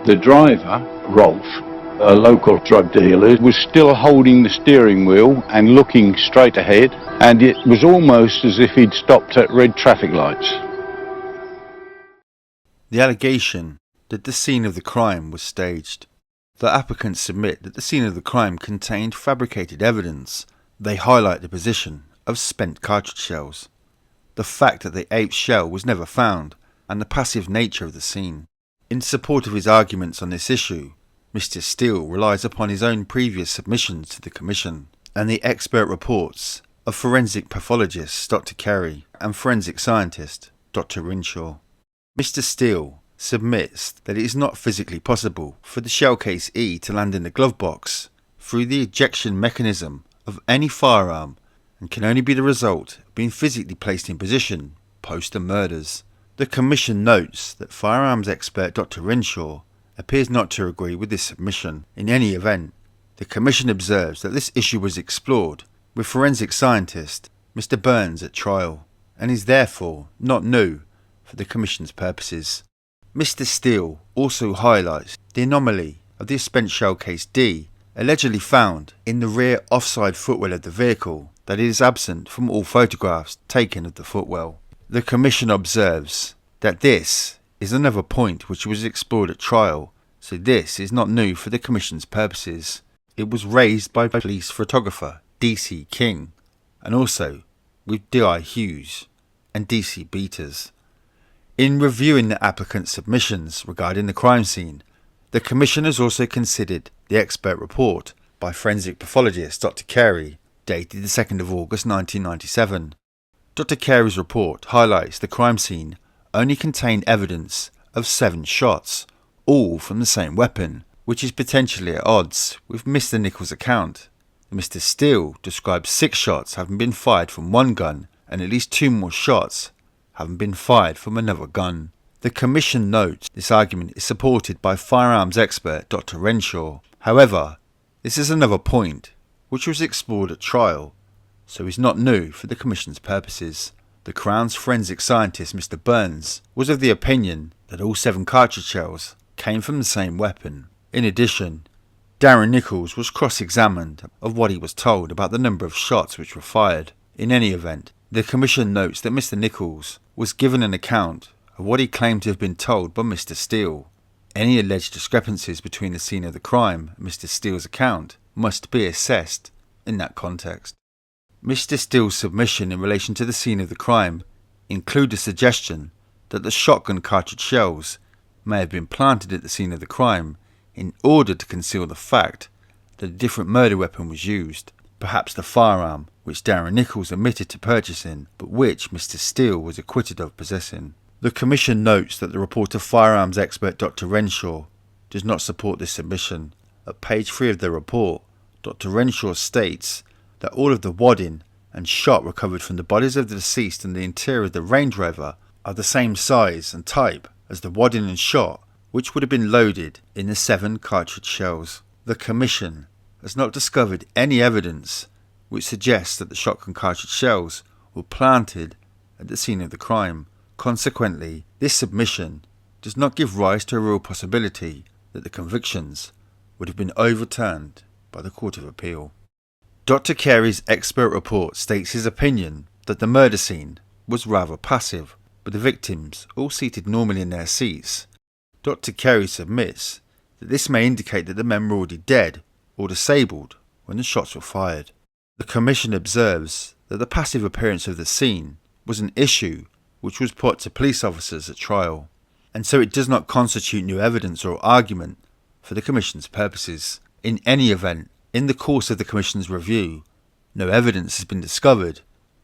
The driver, Rolf, a local drug dealer, was still holding the steering wheel and looking straight ahead, and it was almost as if he'd stopped at red traffic lights. The allegation that the scene of the crime was staged. The applicants submit that the scene of the crime contained fabricated evidence. They highlight the position of spent cartridge shells, the fact that the eighth shell was never found, and the passive nature of the scene. In support of his arguments on this issue, Mr. Steele relies upon his own previous submissions to the Commission and the expert reports of forensic pathologist Dr. Carey and forensic scientist Dr. Rinshaw. Mr. Steele submits that it is not physically possible for the shell case E to land in the glove box through the ejection mechanism of any firearm and can only be the result of being physically placed in position post the murders. The Commission notes that firearms expert Dr. Rinshaw appears not to agree with this submission. In any event, the Commission observes that this issue was explored with forensic scientist Mr. Burns at trial and is therefore not new for the Commission's purposes. Mr. Steele also highlights the anomaly of the spent shell case D allegedly found in the rear offside footwell of the vehicle, that it is absent from all photographs taken of the footwell. The Commission observes that this is another point which was explored at trial, so this is not new for the Commission's purposes. It was raised by police photographer D.C. King and also with D.I. Hughes and D.C. Beaters. In reviewing the applicant's submissions regarding the crime scene, the Commission has also considered the expert report by forensic pathologist Dr. Carey, dated the 2nd of August 1997. Dr. Carey's report highlights the crime scene only contained evidence of 7 shots, all from the same weapon, which is potentially at odds with Mr. Nichols' account. Mr. Steele describes 6 shots having been fired from one gun and at least 2 more shots having been fired from another gun. The Commission notes this argument is supported by firearms expert Dr. Renshaw. However, this is another point which was explored at trial, so is not new for the Commission's purposes. The Crown's forensic scientist Mr. Burns was of the opinion that all 7 cartridge shells came from the same weapon. In addition, Darren Nichols was cross-examined of what he was told about the number of shots which were fired. In any event, the Commission notes that Mr. Nichols was given an account of what he claimed to have been told by Mr. Steele. Any alleged discrepancies between the scene of the crime and Mr. Steele's account must be assessed in that context. Mr. Steele's submission in relation to the scene of the crime include the suggestion that the shotgun cartridge shells may have been planted at the scene of the crime in order to conceal the fact that a different murder weapon was used, perhaps the firearm which Darren Nichols admitted to purchasing, but which Mr. Steele was acquitted of possessing. The Commission notes that the report of firearms expert Dr. Renshaw does not support this submission. At page 3 of the report, Dr. Renshaw states that all of the wadding and shot recovered from the bodies of the deceased and the interior of the Range Rover are the same size and type as the wadding and shot which would have been loaded in the 7 cartridge shells. The Commission has not discovered any evidence which suggests that the shotgun cartridge shells were planted at the scene of the crime. Consequently, this submission does not give rise to a real possibility that the convictions would have been overturned by the Court of Appeal. Dr. Carey's expert report states his opinion that the murder scene was rather passive, with the victims all seated normally in their seats. Dr. Carey submits that this may indicate that the men were already dead or disabled when the shots were fired. The Commission observes that the passive appearance of the scene was an issue which was put to police officers at trial, and so it does not constitute new evidence or argument for the Commission's purposes. In any event, in the course of the Commission's review, no evidence has been discovered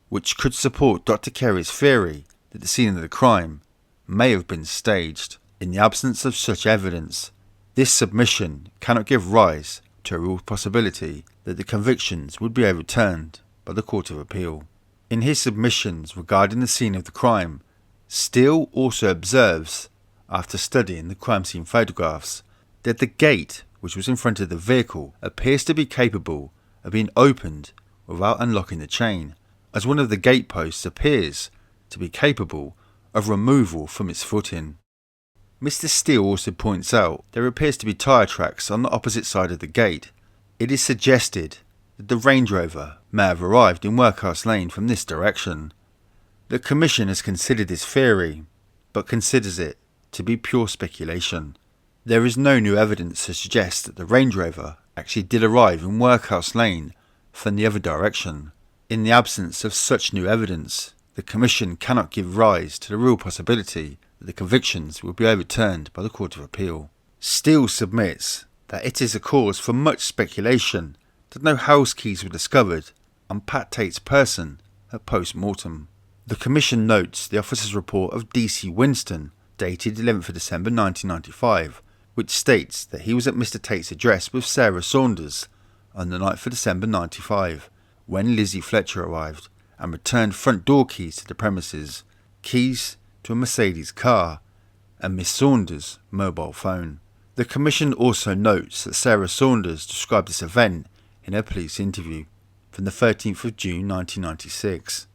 which could support Dr. Carey's theory that the scene of the crime may have been staged. In the absence of such evidence, this submission cannot give rise to a real possibility that the convictions would be overturned by the Court of Appeal. In his submissions regarding the scene of the crime, Steele also observes, after studying the crime scene photographs, that the gate which was in front of the vehicle appears to be capable of being opened without unlocking the chain, as one of the gate posts appears to be capable of removal from its footing. Mr. Steele also points out there appears to be tyre tracks on the opposite side of the gate. It is suggested that the Range Rover may have arrived in Workhouse Lane from this direction. The Commission has considered this theory, but considers it to be pure speculation. There is no new evidence to suggest that the Range Rover actually did arrive in Workhouse Lane from the other direction. In the absence of such new evidence, the Commission cannot give rise to the real possibility that the convictions will be overturned by the Court of Appeal. Steele submits that it is a cause for much speculation that no house keys were discovered on Pat Tate's person at post-mortem. The Commission notes the officer's report of D.C. Winston, dated 11th of December 1995, which states that he was at Mr. Tate's address with Sarah Saunders on the 9th of December 95, when Lizzie Fletcher arrived and returned front door keys to the premises, keys to a Mercedes car, and Miss Saunders' mobile phone. The Commission also notes that Sarah Saunders described this event in her police interview from the 13th of June 1996.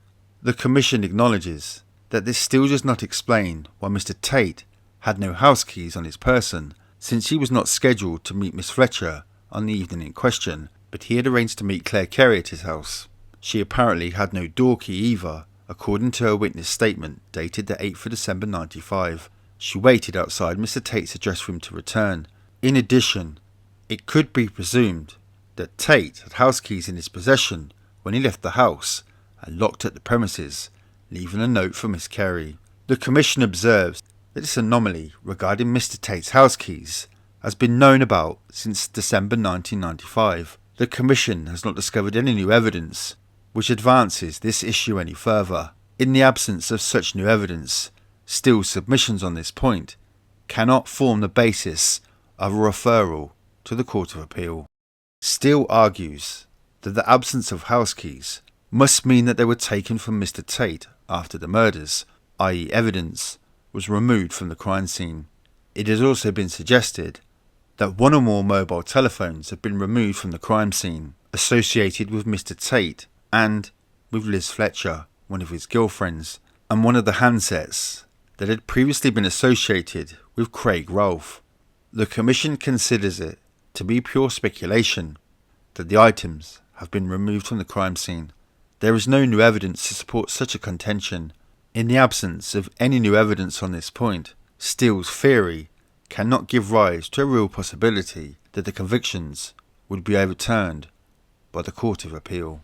The Commission acknowledges that this still does not explain why Mr. Tate had no house keys on his person, since he was not scheduled to meet Miss Fletcher on the evening in question, but he had arranged to meet Claire Carey at his house. She apparently had no door key either, according to her witness statement dated the 8th of December 95. She waited outside Mr. Tate's address for him to return. In addition, it could be presumed that Tate had house keys in his possession when he left the house and locked at the premises, leaving a note for Miss Carey. The Commission observes that this anomaly regarding Mr. Tate's house keys has been known about since December 1995. The Commission has not discovered any new evidence which advances this issue any further. In the absence of such new evidence, Steele's submissions on this point cannot form the basis of a referral to the Court of Appeal. Steele argues that the absence of house keys must mean that they were taken from Mr. Tate after the murders, i.e. evidence was removed from the crime scene. It has also been suggested that one or more mobile telephones have been removed from the crime scene associated with Mr. Tate and with Liz Fletcher, one of his girlfriends, and one of the handsets that had previously been associated with Craig Rolfe. The Commission considers it to be pure speculation that the items have been removed from the crime scene. There is no new evidence to support such a contention. In the absence of any new evidence on this point, Steele's theory cannot give rise to a real possibility that the convictions would be overturned by the Court of Appeal.